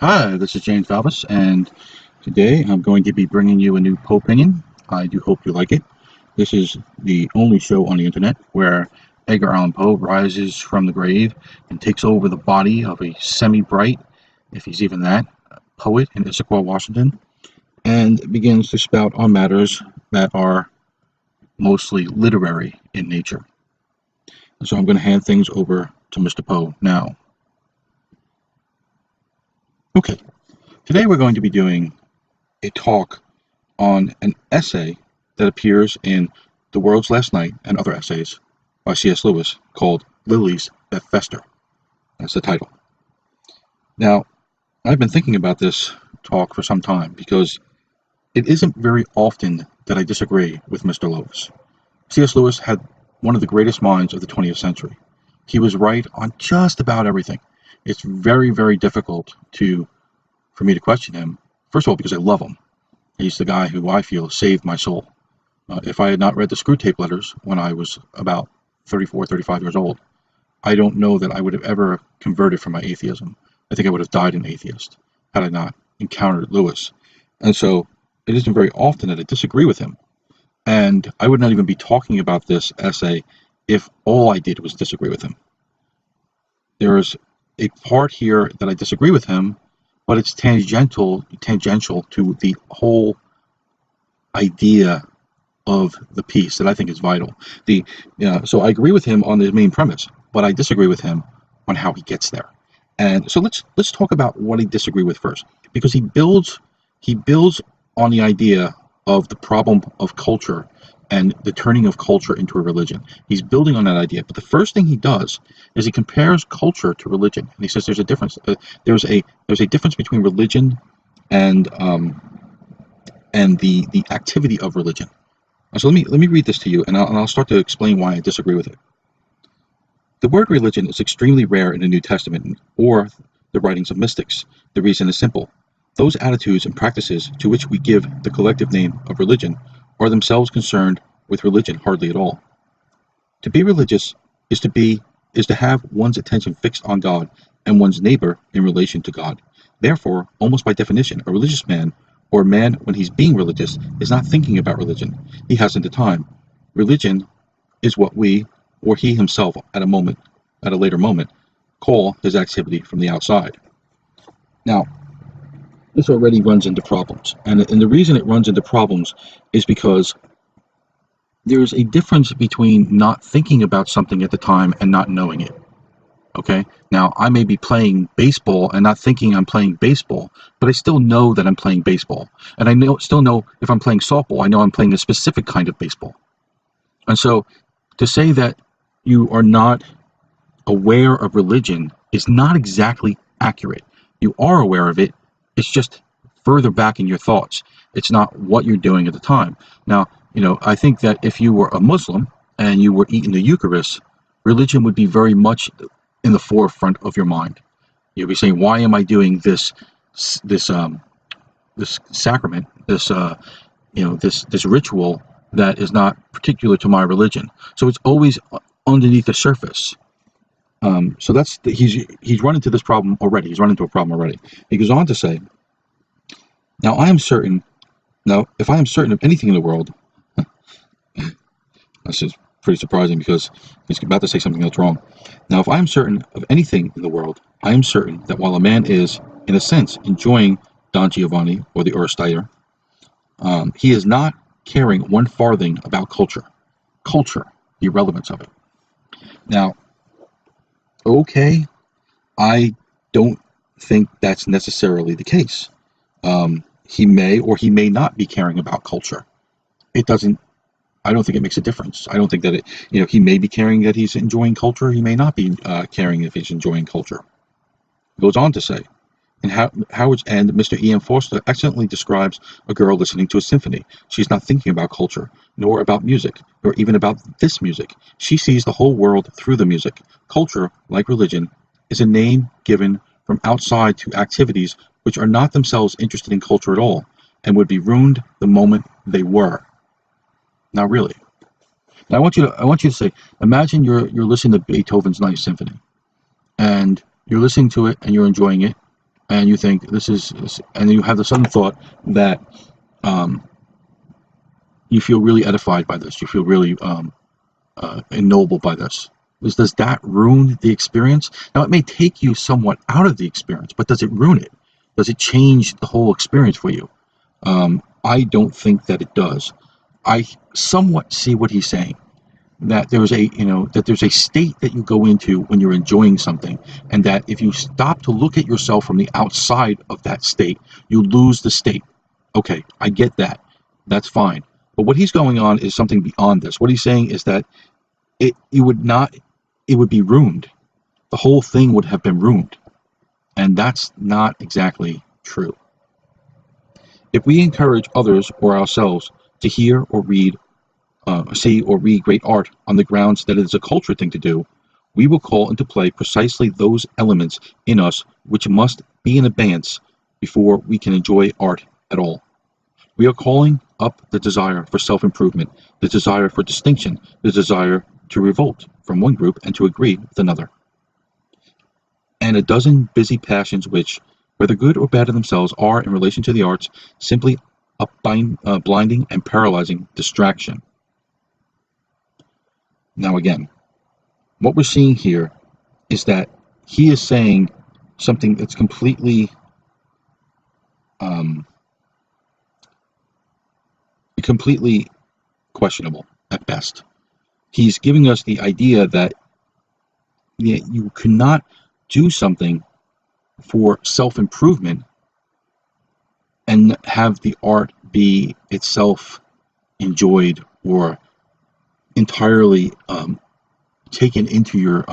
Hi, this is James Valvis, and today I'm going to be bringing you a new Poepinion. I do hope you like it. This is the only show on the internet where Edgar Allan Poe rises from the grave and takes over the body of a semi-bright, if he's even that, poet in Issaquah, Washington, and begins to spout on matters that are mostly literary in nature. And so I'm going to hand things over to Mr. Poe now. Okay, today we're going to be doing a talk on an essay that appears in The World's Last Night and Other Essays by C.S. Lewis called Lilies That Fester. That's the title. Now, I've been thinking about this talk for some time because it isn't very often that I disagree with Mr. Lewis. C.S. Lewis had one of the greatest minds of the 20th century. He was right on just about everything. It's very, very difficult for me to question him. First of all, because I love him. He's the guy who I feel saved my soul. If I had not read the Screw Tape Letters when I was about 34, 35 years old, I don't know that I would have ever converted from my atheism. I think I would have died an atheist had I not encountered Lewis. And so it isn't very often that I disagree with him. And I would not even be talking about this essay if all I did was disagree with him. There's a part here that I disagree with him, but it's tangential to the whole idea of the piece that I think is vital. So I agree with him on the main premise, but I disagree with him on how he gets there. And so let's talk about what I disagree with first, because he builds on the idea of the problem of culture and the turning of culture into a religion. He's building on that idea, but the first thing he does is he compares culture to religion, and he says there's a difference. There's a difference between religion and the activity of religion. So let me read this to you, and I'll start to explain why I disagree with it. The word religion is extremely rare in the New Testament or the writings of mystics. The reason is simple. Those attitudes and practices to which we give the collective name of religion are themselves concerned with religion hardly at all. To be religious is to have one's attention fixed on God and one's neighbor in relation to God. Therefore, almost by definition, a religious man, or a man when he's being religious, is not thinking about religion. He hasn't the time. Religion is what we, or he himself at a later moment, call his activity from the outside. Now, this already runs into problems. And the reason it runs into problems is because there's a difference between not thinking about something at the time and not knowing it. Okay? Now, I may be playing baseball and not thinking I'm playing baseball, but I still know that I'm playing baseball. And I still know if I'm playing softball, I know I'm playing a specific kind of baseball. And so to say that you are not aware of religion is not exactly accurate. You are aware of it. It's just further back in your thoughts. It's not what you're doing at the time. Now, I think that if you were a Muslim and you were eating the Eucharist, religion would be very much in the forefront of your mind. You'd be saying, "Why am I doing this sacrament, this ritual that is not particular to my religion?" So it's always underneath the surface. So he's run into this problem already. He's run into a problem already. He goes on to say, Now, if I am certain of anything in the world," this is pretty surprising because he's about to say something that's wrong. "Now, if I am certain of anything in the world, I am certain that while a man is, in a sense, enjoying Don Giovanni or the Aristeyer, he is not caring one farthing about culture, the irrelevance of it." Now, okay, I don't think that's necessarily the case. He may or he may not be caring about culture. I don't think it makes a difference. I don't think that he may be caring that he's enjoying culture. He may not be caring if he's enjoying culture. He goes on to say, in Howard's End, Mr. E.M. Forster excellently describes a girl listening to a symphony. She's not thinking about culture, nor about music, nor even about this music. She sees the whole world through the music. Culture, like religion, is a name given from outside to activities which are not themselves interested in culture at all, and would be ruined the moment they were. Now, really. Now, I want you to say, imagine you're listening to Beethoven's Ninth Symphony, and you're listening to it and you're enjoying it, and you think this is, and you have the sudden thought that um, you feel really edified by this, you feel really ennobled by this. Does that ruin the experience? Now, it may take you somewhat out of the experience, but does it ruin it? Does it change the whole experience for you? I don't think that it does. I somewhat see what he's saying, that there's a, that there's a state that you go into when you're enjoying something, and that if you stop to look at yourself from the outside of that state, you lose the state. Okay, I get that. That's fine. But what he's going on is something beyond this. What he's saying is that it would not, it would be ruined. The whole thing would have been ruined, and that's not exactly true. If we encourage others or ourselves to hear or read, see or read great art on the grounds that it is a culture thing to do, we will call into play precisely those elements in us which must be in abeyance before we can enjoy art at all. We are calling up the desire for self-improvement, the desire for distinction, the desire to revolt from one group and to agree with another, and a dozen busy passions which, whether good or bad in themselves, are, in relation to the arts, simply a blinding and paralyzing distraction. Now again, what we're seeing here is that he is saying something that's um, completely questionable at best. He's giving us the idea that you cannot do something for self-improvement and have the art be itself enjoyed or entirely taken into your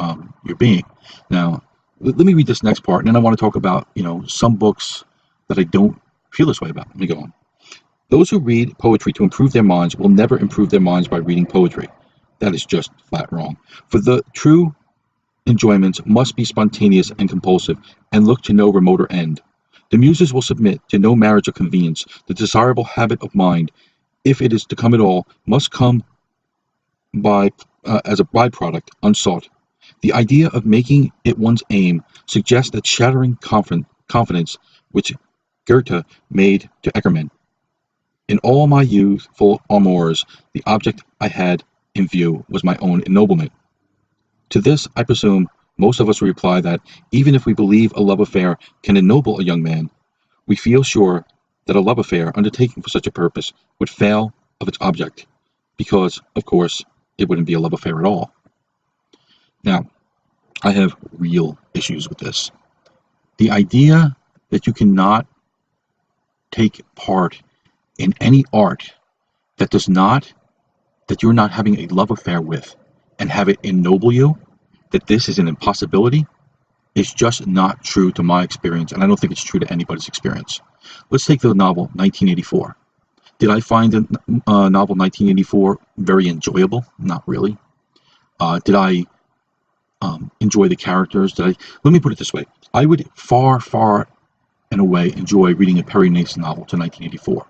being. Now, let me read this next part, and then I want to talk about some books that I don't feel this way about. Let me go on. Those who read poetry to improve their minds will never improve their minds by reading poetry. That is just flat wrong. For the true enjoyments must be spontaneous and compulsive, and look to no remoter end. The muses will submit to no marriage of convenience. The desirable habit of mind, if it is to come at all, must come by as a byproduct unsought. The idea of making it one's aim suggests that shattering confidence which Goethe made to Eckermann. In all my youthful amours, the object I had in view was my own ennoblement. To this, I presume, most of us reply that even if we believe a love affair can ennoble a young man, we feel sure that a love affair undertaken for such a purpose would fail of its object, because, of course, it wouldn't be a love affair at all. Now, I have real issues with this. The idea that you cannot take part in any art that does not, that you're not having a love affair with, and have it ennoble you, that this is an impossibility, is just not true to my experience, and I don't think it's true to anybody's experience. Let's take the novel 1984. Did I find the novel 1984 very enjoyable? Not really. Did I enjoy the characters? Let me put it this way. I would far, far and away enjoy reading a Perry Mason novel to 1984.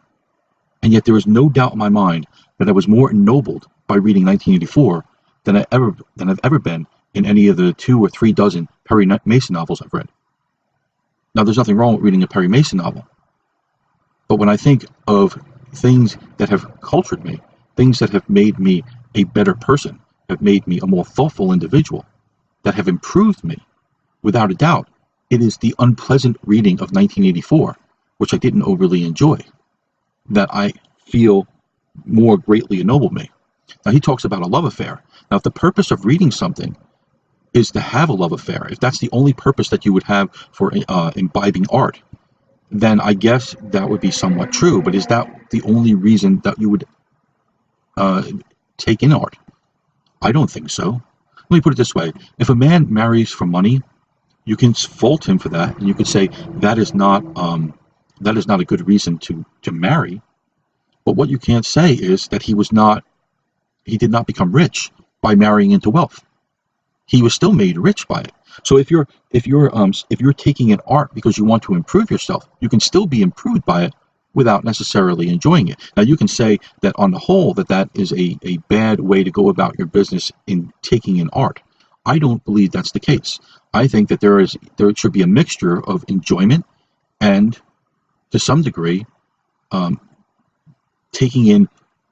And yet there is no doubt in my mind that I was more ennobled by reading 1984 than I've ever been in any of the 2 or 3 dozen Perry Mason novels I've read. Now, there's nothing wrong with reading a Perry Mason novel, but when I think of things that have cultured me, things that have made me a better person, have made me a more thoughtful individual, that have improved me, without a doubt, it is the unpleasant reading of 1984, which I didn't overly enjoy, that I feel more greatly ennobled me. Now, he talks about a love affair. Now, if the purpose of reading something is to have a love affair, if that's the only purpose that you would have for imbibing art, then I guess that would be somewhat true. But is that the only reason that you would take in art? I don't think so. Let me put it this way. If a man marries for money, you can fault him for that, and you could say that is not a good reason to marry. But what you can't say is that he did not become rich by marrying into wealth. He was still made rich by it. So if you're taking in art because you want to improve yourself, you can still be improved by it without necessarily enjoying it. Now, you can say that on the whole that is a bad way to go about your business in taking in art. I don't believe that's the case. I think that there should be a mixture of enjoyment and to some degree um, taking in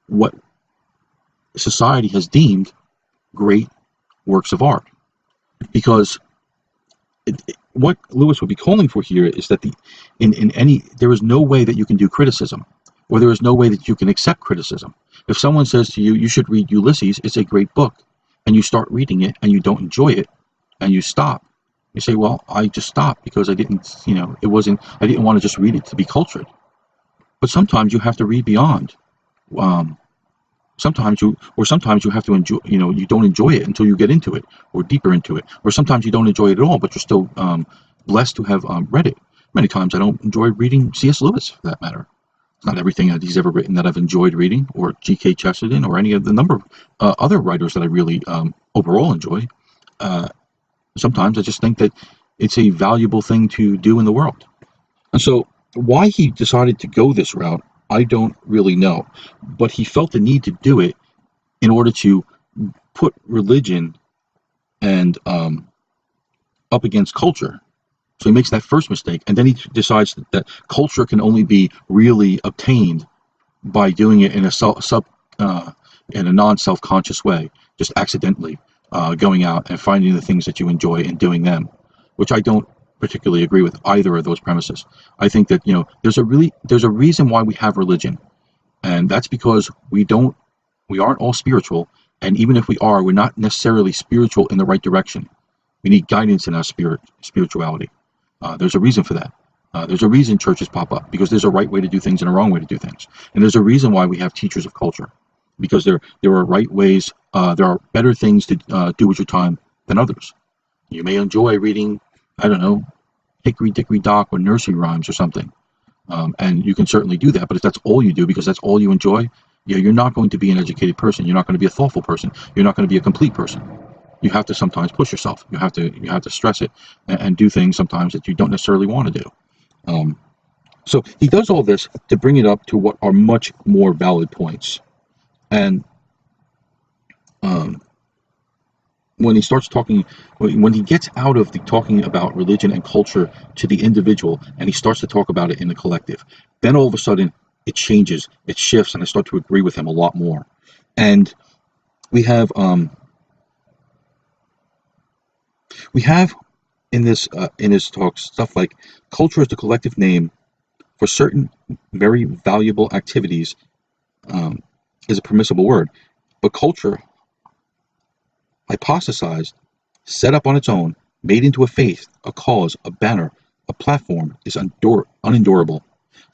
what society has deemed great works of art. Because what Lewis would be calling for here is that there is no way that you can do criticism, or there is no way that you can accept criticism. If someone says to you, you should read Ulysses, it's a great book, and you start reading it and you don't enjoy it, and you stop, you say, well, I just stopped because I didn't, I didn't want to just read it to be cultured. But sometimes you have to read beyond. Um, sometimes you have to enjoy, you don't enjoy it until you get into it or deeper into it, or sometimes you don't enjoy it at all, but you're still blessed to have read it. Many times I don't enjoy reading C.S. Lewis, for that matter. It's not everything that he's ever written that I've enjoyed reading, or G.K. Chesterton, or any of the number of other writers that I really overall enjoy. uh, Sometimes I just think that it's a valuable thing to do in the world. And so why he decided to go this route, I don't really know, but he felt the need to do it in order to put religion and up against culture. So he makes that first mistake, and then he decides that culture can only be really obtained by doing it in a in a non-self-conscious way, just accidentally going out and finding the things that you enjoy and doing them, which I don't particularly agree with either of those premises. I think that there's a reason why we have religion, and that's because we aren't all spiritual, and even if we are, we're not necessarily spiritual in the right direction. We need guidance in our spirituality. There's a reason for that. There's a reason churches pop up, because there's a right way to do things and a wrong way to do things. And there's a reason why we have teachers of culture, because there are right ways, there are better things to do with your time than others. You may enjoy reading, I don't know, Hickory Dickory Dock or nursery rhymes or something. And you can certainly do that, but if that's all you do, because that's all you enjoy, yeah, you're not going to be an educated person. You're not going to be a thoughtful person. You're not going to be a complete person. You have to sometimes push yourself. You have to stress it, and do things sometimes that you don't necessarily want to do. Um, so he does all this to bring it up to what are much more valid points. And um, when he starts talking, when he gets out of the talking about religion and culture to the individual, and he starts to talk about it in the collective, then all of a sudden it changes, it shifts, and I start to agree with him a lot more. And we have in his talk stuff like culture is the collective name for certain very valuable activities, is a permissible word, but culture, hypothesized, set up on its own, made into a faith, a cause, a banner, a platform, is unendurable.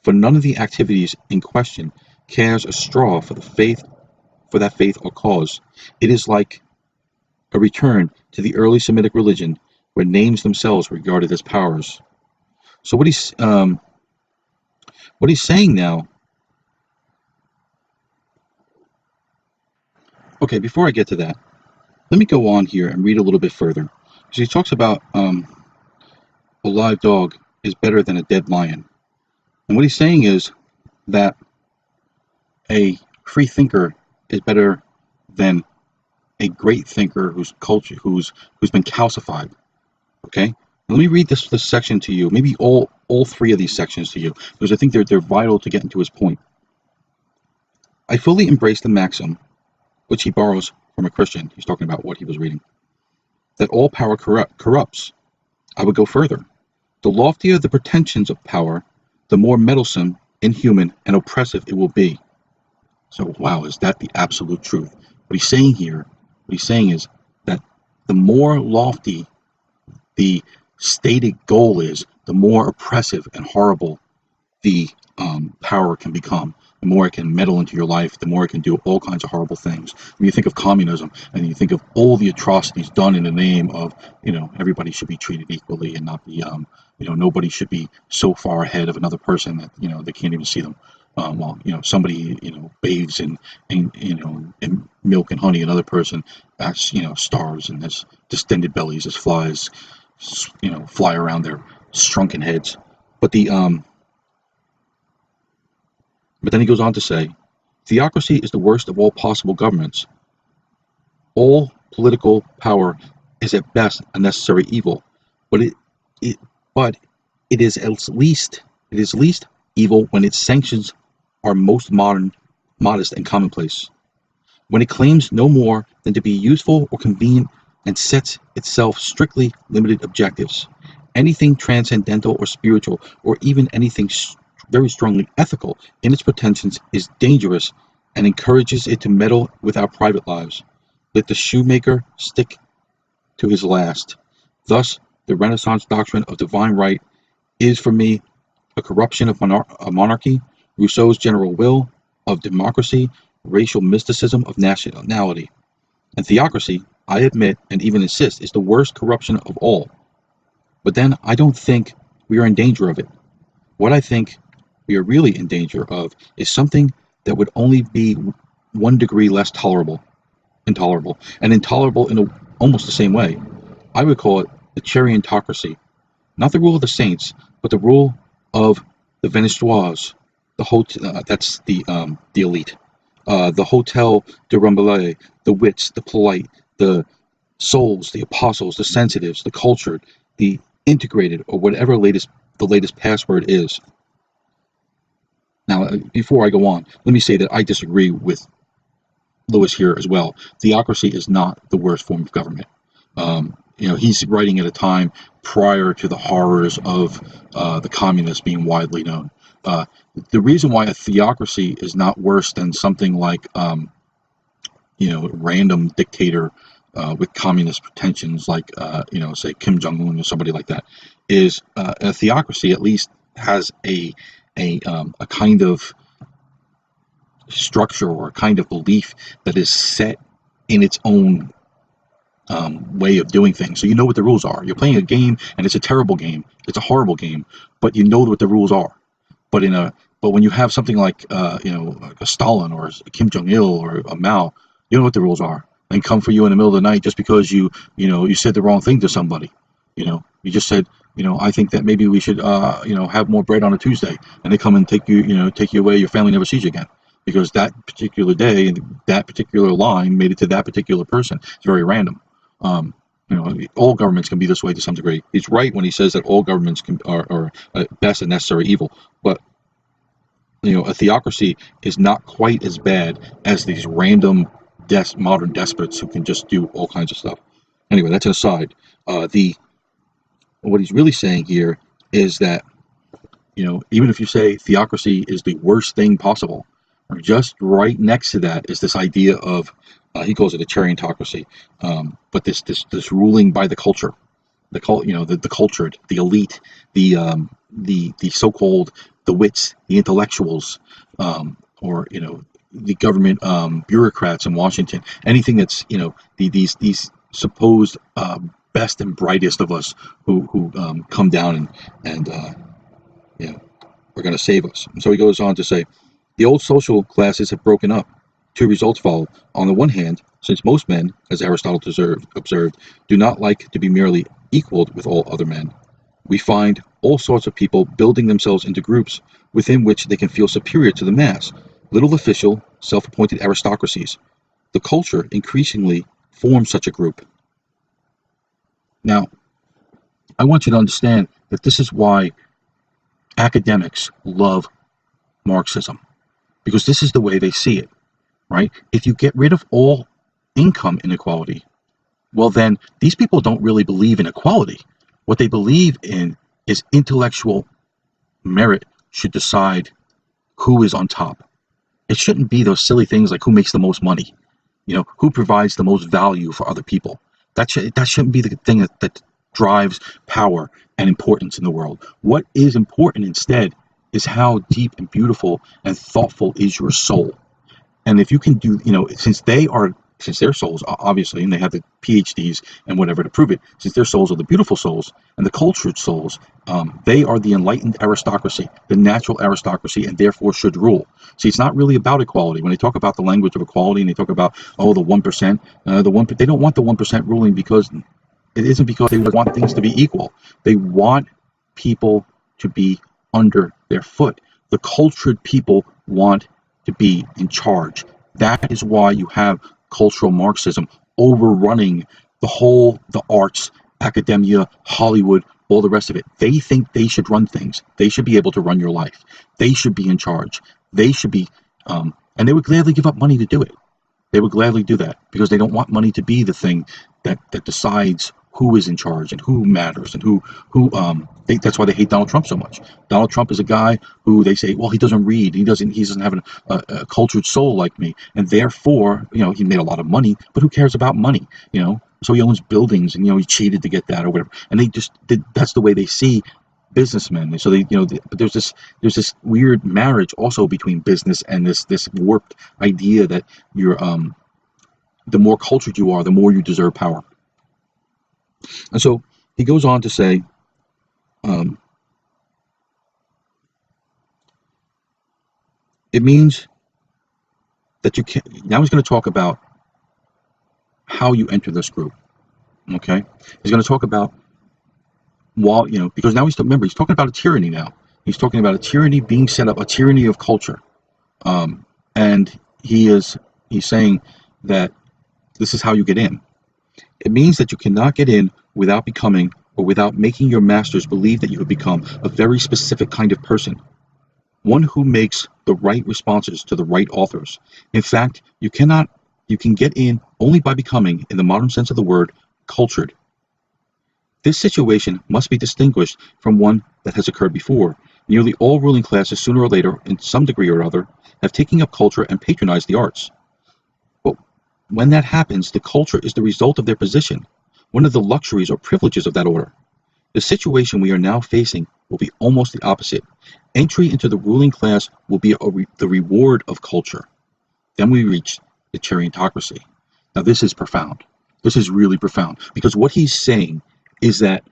For none of the activities in question cares a straw for that faith or cause. It is like a return to the early Semitic religion, where names themselves were regarded as powers. So what he's saying now. Okay, before I get to that, let me go on here and read a little bit further, because he talks about a live dog is better than a dead lion, and what he's saying is that a free thinker is better than a great thinker whose culture who's been calcified. Okay, let me read this section to you, maybe all three of these sections to you, because I think they're vital to get into his point. I fully embrace the maxim, which he borrows from a Christian. He's talking about what he was reading, that all power corrupts. I would go further. The loftier the pretensions of power, the more meddlesome, inhuman, and oppressive it will be. So, wow, is that the absolute truth? What he's saying is that the more lofty the stated goal is, the more oppressive and horrible the power can become. The more it can meddle into your life, the more it can do all kinds of horrible things. When you think of communism, and you think of all the atrocities done in the name of, everybody should be treated equally and not be, nobody should be so far ahead of another person that, they can't even see them. While, somebody, bathes in milk and honey, another person acts, starves and has distended bellies as flies, fly around their shrunken heads. But then he goes on to say, theocracy is the worst of all possible governments. All political power is at best a necessary evil, but it is at least It is least evil when its sanctions are most modest, and commonplace. When it claims no more than to be useful or convenient and sets itself strictly limited objectives. Anything transcendental or spiritual, or even anything very strongly ethical in its pretensions, is dangerous and encourages it to meddle with our private lives. Let the shoemaker stick to his last. Thus, the Renaissance doctrine of divine right is for me a corruption of monarchy, Rousseau's general will, of democracy, racial mysticism of nationality. And theocracy, I admit and even insist, is the worst corruption of all. But then I don't think we are in danger of it. What I think we are really in danger of is something that would only be 1 degree less intolerable, and intolerable in almost the same way. I would call it the chariontocracy, not the rule of the saints, but the rule of the Venetians, that's the elite, the Hotel de Rambouillet, the wits, the polite, the souls, the apostles, the sensitives, the cultured, the integrated, or whatever the latest password is. Now, before I go on, let me say that I disagree with Lewis here as well. Theocracy is not the worst form of government. He's writing at a time prior to the horrors of the communists being widely known. The reason why a theocracy is not worse than something like, random dictator with communist pretensions, like, say Kim Jong-un or somebody like that, is a theocracy at least has a kind of structure or a kind of belief that is set in its own way of doing things. So you know what the rules are. You're playing a game, and it's a terrible game. It's a horrible game, but you know what the rules are. But when you have something like a Stalin or a Kim Jong Il or a Mao, you know what the rules are, and come for you in the middle of the night just because you said the wrong thing to somebody. You just said, I think that maybe we should have more bread on a Tuesday, and they come and take you away. Your family never sees you again because that particular day and that particular line made it to that particular person. It's very random. All governments can be this way to some degree. He's right when he says that all governments are at best a necessary evil, but a theocracy is not quite as bad as these random modern despots who can just do all kinds of stuff. Anyway, that's an aside. What he's really saying here is that even if you say theocracy is the worst thing possible, just right next to that is this idea of he calls it a chariontocracy, but this ruling by the culture, the cultured, the elite, the so-called the wits, the intellectuals, or the government bureaucrats in Washington, anything that's these supposed best and brightest of us who come down and are going to save us. And so he goes on to say, the old social classes have broken up. Two results follow. On the one hand, since most men, as Aristotle observed, do not like to be merely equaled with all other men, we find all sorts of people building themselves into groups within which they can feel superior to the mass, little official, self-appointed aristocracies. The culture increasingly forms such a group. Now, I want you to understand that this is why academics love Marxism, because this is the way they see it, right? If you get rid of all income inequality, well, then these people don't really believe in equality. What they believe in is intellectual merit should decide who is on top. It shouldn't be those silly things like who makes the most money, who provides the most value for other people. That shouldn't be the thing that drives power and importance in the world. What is important instead is how deep and beautiful and thoughtful is your soul. And if you can do, since their souls, obviously, and they have the PhDs and whatever to prove it, since their souls are the beautiful souls and the cultured souls, they are the enlightened aristocracy, the natural aristocracy, and therefore should rule. See, it's not really about equality. When they talk about the language of equality and they talk about, the 1%, they don't want the 1% ruling because it isn't because they want things to be equal. They want people to be under their foot. The cultured people want to be in charge. That is why you have cultural Marxism overrunning the arts, academia, Hollywood, all the rest of it. They think they should run things. They should be able to run your life. They should be in charge. They should be, and they would gladly give up money to do it. They would gladly do that because they don't want money to be the thing that decides who is in charge and who matters and that's why they hate Donald Trump so much. Donald Trump is a guy who they say, well, he doesn't read, he doesn't have a cultured soul like me, and therefore, he made a lot of money, but who cares about money? So he owns buildings, and he cheated to get that or whatever, and that's the way they see businessmen. So but there's this weird marriage also between business and this warped idea that you're the more cultured you are, the more you deserve power. And so he goes on to say, it means that you can. Now he's going to talk about how you enter this group. Okay, he's going to talk about because now he's talking about a tyranny now. He's talking about a tyranny being set up, a tyranny of culture, and he's saying that this is how you get in. It means that you cannot get in without becoming or without making your masters believe that you have become a very specific kind of person, one who makes the right responses to the right authors. In fact, you can get in only by becoming, in the modern sense of the word, cultured. This situation must be distinguished from one that has occurred before. Nearly all ruling classes, sooner or later, in some degree or other, have taken up culture and patronized the arts. But when that happens, the culture is the result of their position, one of the luxuries or privileges of that order. The situation we are now facing will be almost the opposite. Entry into the ruling class will be the reward of culture. Then we reach the gerontocracy. Now this is profound. This is really profound, because what he's saying is that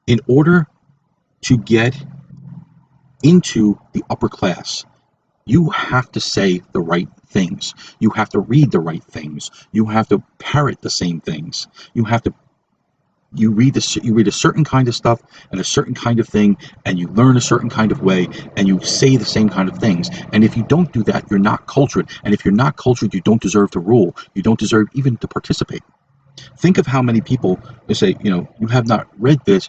in order to get into the upper class, you have to say the right things. You have to read the right things. You have to parrot the same things. You read a certain kind of stuff and a certain kind of thing, and you learn a certain kind of way, and you say the same kind of things. And if you don't do that, you're not cultured. And if you're not cultured, you don't deserve to rule. You don't deserve even to participate. Think of how many people they say, you have not read this,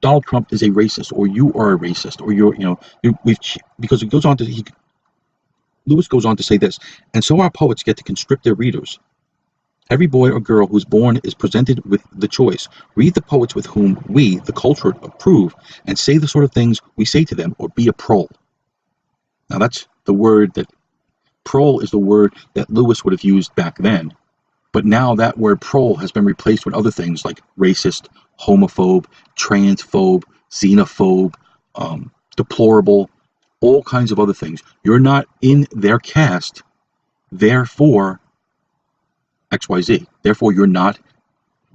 Donald Trump is a racist, or you are a racist, or because it goes on to, Lewis goes on to say this, and so our poets get to conscript their readers. Every boy or girl who's born is presented with the choice. Read the poets with whom we, the cultured, approve, and say the sort of things we say to them, or be a prole. Now that's the word prole is the word that Lewis would have used back then. But now that word prole has been replaced with other things like racist, homophobe, transphobe, xenophobe, deplorable, all kinds of other things. You're not in their caste, therefore XYZ. Therefore, you're not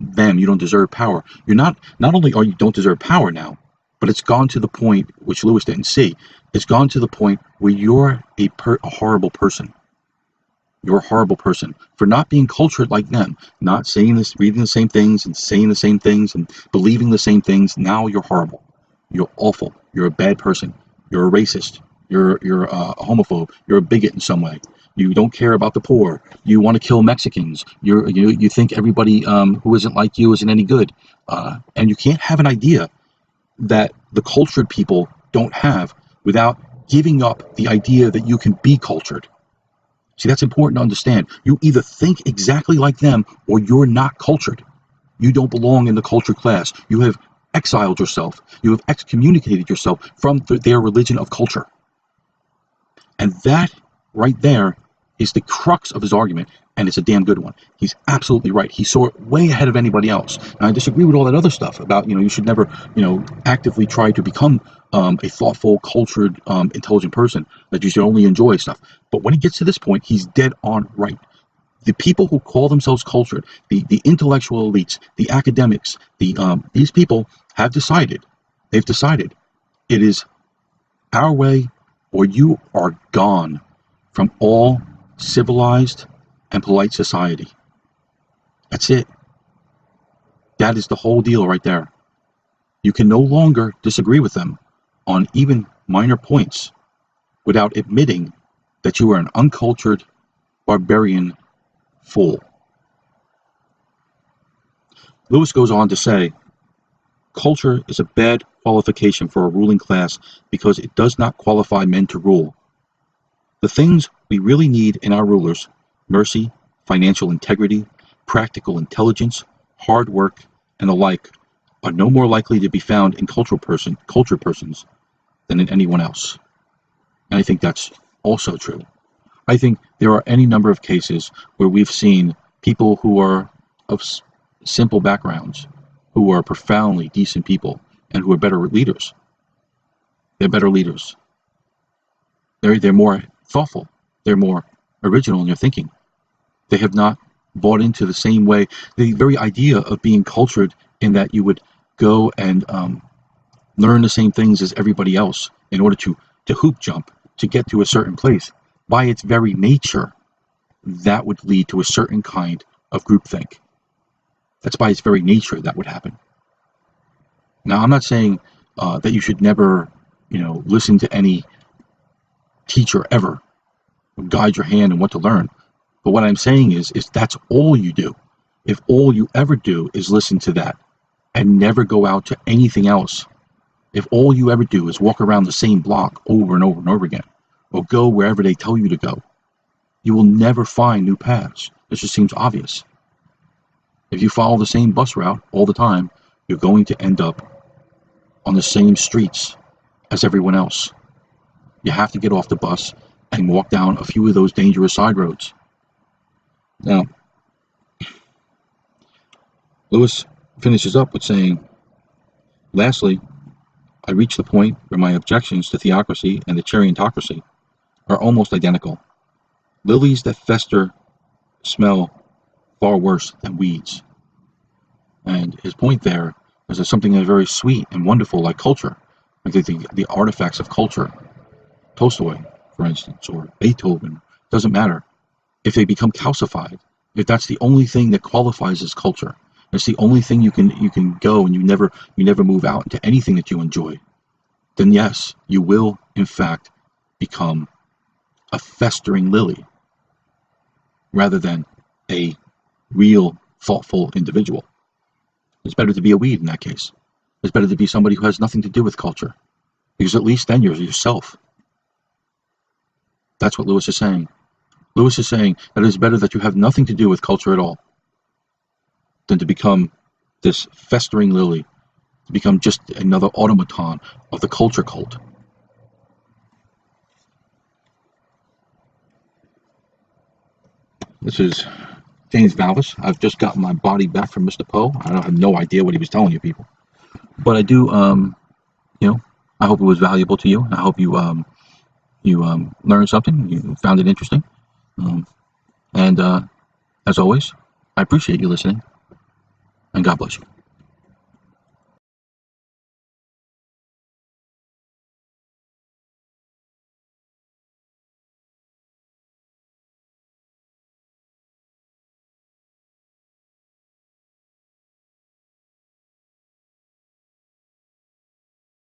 them. You don't deserve power. Not only are you don't deserve power now, but it's gone to the point, which Lewis didn't see, it's gone to the point where you're a horrible person. You're a horrible person for not being cultured like them, not saying this, reading the same things and saying the same things and believing the same things. Now you're horrible. You're awful. You're a bad person. You're a racist. You're a homophobe. You're a bigot in some way. You don't care about the poor. You want to kill Mexicans. You think everybody who isn't like you isn't any good. And you can't have an idea that the cultured people don't have without giving up the idea that you can be cultured. See, that's important to understand. You either think exactly like them or you're not cultured. You don't belong in the cultured class. You have exiled yourself. You have excommunicated yourself from their religion of culture. And that right there is the crux of his argument, and it's a damn good one. He's absolutely right. He saw it way ahead of anybody else. And I disagree with all that other stuff about, you should never, actively try to become a thoughtful, cultured, intelligent person, that you should only enjoy stuff. But when he gets to this point, he's dead on right. The people who call themselves cultured, the intellectual elites, the academics, these people have decided, they've decided it is our way or you are gone from all civilized and polite society. That's it. That is the whole deal right there. You can no longer disagree with them on even minor points without admitting that you are an uncultured, barbarian fool. Lewis goes on to say, Culture is a bad qualification for a ruling class because it does not qualify men to rule. The things we really need in our rulers, mercy, financial integrity, practical intelligence, hard work, and the like, are no more likely to be found in culture persons than in anyone else. And I think that's also true. I think there are any number of cases where we've seen people who are of simple backgrounds, who are profoundly decent people, and who are better leaders. They're better leaders. They're more thoughtful. They're more original in their thinking. They have not bought into the same way. The very idea of being cultured in that you would go and learn the same things as everybody else in order to hoop jump to get to a certain place, by its very nature, that would lead to a certain kind of groupthink. That's by its very nature that would happen. Now, I'm not saying that you should never, listen to any teacher ever guide your hand in what to learn. But what I'm saying is that's all you do. If all you ever do is listen to that and never go out to anything else, if all you ever do is walk around the same block over and over and over again, or go wherever they tell you to go, you will never find new paths. This just seems obvious. If you follow the same bus route all the time, you're going to end up on the same streets as everyone else. You have to get off the bus and walk down a few of those dangerous side roads. Now, Lewis finishes up with saying, lastly, I reach the point where my objections to theocracy and the chariontocracy are almost identical. Lilies that fester smell far worse than weeds. And his point there is that something that's very sweet and wonderful, like culture, like the artifacts of culture, Tolstoy, for instance, or Beethoven, doesn't matter. If they become calcified, if that's the only thing that qualifies as culture, it's the only thing you can go and you never move out into anything that you enjoy, then yes, you will in fact become a festering lily rather than a real thoughtful individual. It's better to be a weed in that case. It's better to be somebody who has nothing to do with culture, because at least then you're yourself. That's what Lewis is saying. Lewis is saying that it is better that you have nothing to do with culture at all than to become this festering lily, to become just another automaton of the culture cult. This is James Valvis. I've just gotten my body back from Mr. Poe. I have no idea what he was telling you people, but I do. I hope it was valuable to you. I hope you learned something. You found it interesting, and as always, I appreciate you listening, and God bless you.